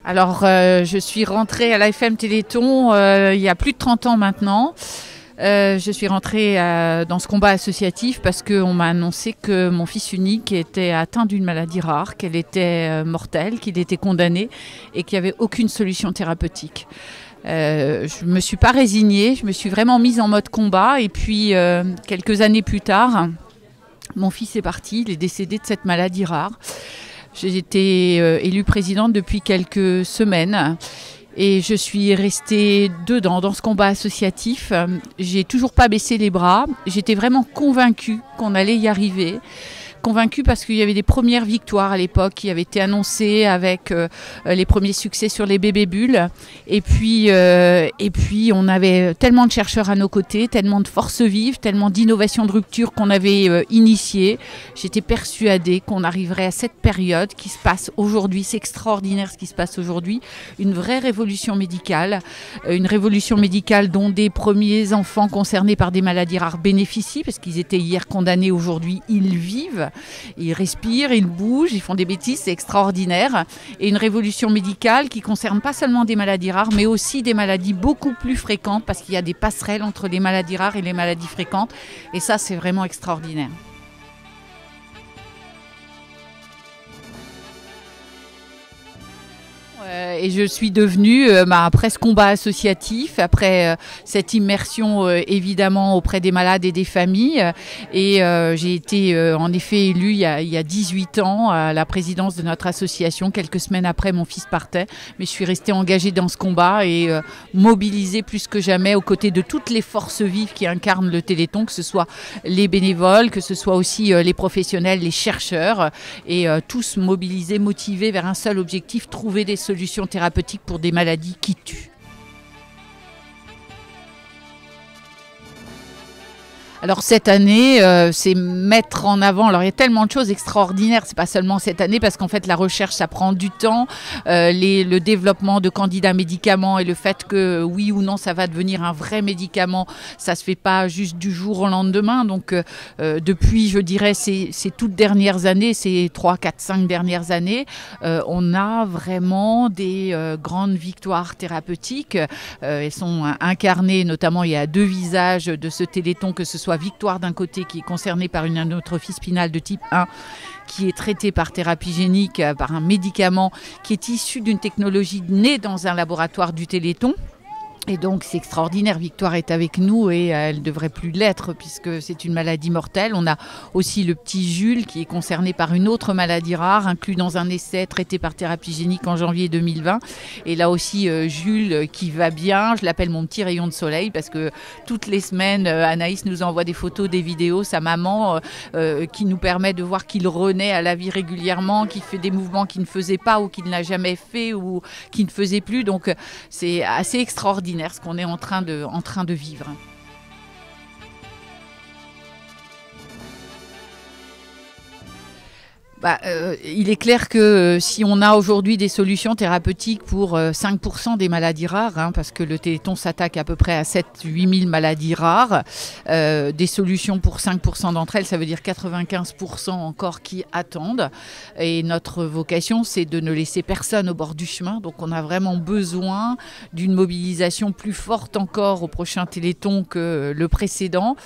Alors, je suis rentrée à l'AFM Téléthon il y a plus de 30 ans maintenant. Je suis rentrée dans ce combat associatif parce qu'on m'a annoncé que mon fils unique était atteint d'une maladie rare, qu'elle était mortelle, qu'il était condamné et qu'il n'y avait aucune solution thérapeutique. Je ne me suis pas résignée, je me suis vraiment mise en mode combat et puis quelques années plus tard, mon fils est parti, il est décédé de cette maladie rare. J'ai été élue présidente depuis quelques semaines et je suis restée dedans, dans ce combat associatif. J'ai toujours pas baissé les bras. J'étais vraiment convaincue qu'on allait y arriver. Convaincue parce qu'il y avait des premières victoires à l'époque qui avaient été annoncées avec les premiers succès sur les bébés bulles. Et puis on avait tellement de chercheurs à nos côtés, tellement de forces vives, tellement d'innovations de rupture qu'on avait initiées. J'étais persuadée qu'on arriverait à cette période qui se passe aujourd'hui. C'est extraordinaire ce qui se passe aujourd'hui. Une vraie révolution médicale. Une révolution médicale dont des premiers enfants concernés par des maladies rares bénéficient parce qu'ils étaient hier condamnés, aujourd'hui ils vivent. Ils respirent, ils bougent, ils font des bêtises, c'est extraordinaire. Et une révolution médicale qui concerne pas seulement des maladies rares, mais aussi des maladies beaucoup plus fréquentes, parce qu'il y a des passerelles entre les maladies rares et les maladies fréquentes. Et ça, c'est vraiment extraordinaire. Et je suis devenue, après ce combat associatif, après cette immersion évidemment auprès des malades et des familles. Et j'ai été en effet élue il y a 18 ans à la présidence de notre association. Quelques semaines après, mon fils partait. Mais je suis restée engagée dans ce combat et mobilisée plus que jamais aux côtés de toutes les forces vives qui incarnent le Téléthon, que ce soit les bénévoles, que ce soit aussi les professionnels, les chercheurs, et tous mobilisés, motivés vers un seul objectif, trouver des solutions thérapeutiques pour des maladies qui tuent. Alors cette année, c'est mettre en avant. Alors il y a tellement de choses extraordinaires. C'est pas seulement cette année parce qu'en fait la recherche ça prend du temps. Le développement de candidats médicaments et le fait que oui ou non ça va devenir un vrai médicament, ça se fait pas juste du jour au lendemain. Donc depuis, je dirais ces toutes dernières années, ces 3, 4, 5 dernières années, on a vraiment des grandes victoires thérapeutiques. Elles sont incarnées, notamment il y a 2 visages de ce Téléthon, que ce soit Victoire d'un côté qui est concernée par une atrophie spinale de type 1 qui est traitée par thérapie génique, par un médicament qui est issu d'une technologie née dans un laboratoire du Téléthon. Et donc c'est extraordinaire, Victoire est avec nous et elle ne devrait plus l'être puisque c'est une maladie mortelle. On a aussi le petit Jules qui est concerné par une autre maladie rare, inclus dans un essai traité par thérapie génique en janvier 2020. Et là aussi Jules qui va bien, je l'appelle mon petit rayon de soleil parce que toutes les semaines Anaïs nous envoie des photos, des vidéos, sa maman qui nous permet de voir qu'il renaît à la vie régulièrement, qu'il fait des mouvements qu'il ne faisait pas ou qu'il n'a jamais fait ou qu'il ne faisait plus. Donc c'est assez extraordinaire ce qu'on est en train de vivre. Il est clair que si on a aujourd'hui des solutions thérapeutiques pour 5% des maladies rares, parce que le Téléthon s'attaque à peu près à 7-8 000 maladies rares, des solutions pour 5% d'entre elles, ça veut dire 95% encore qui attendent. Et notre vocation, c'est de ne laisser personne au bord du chemin. Donc on a vraiment besoin d'une mobilisation plus forte encore au prochain Téléthon que le précédent.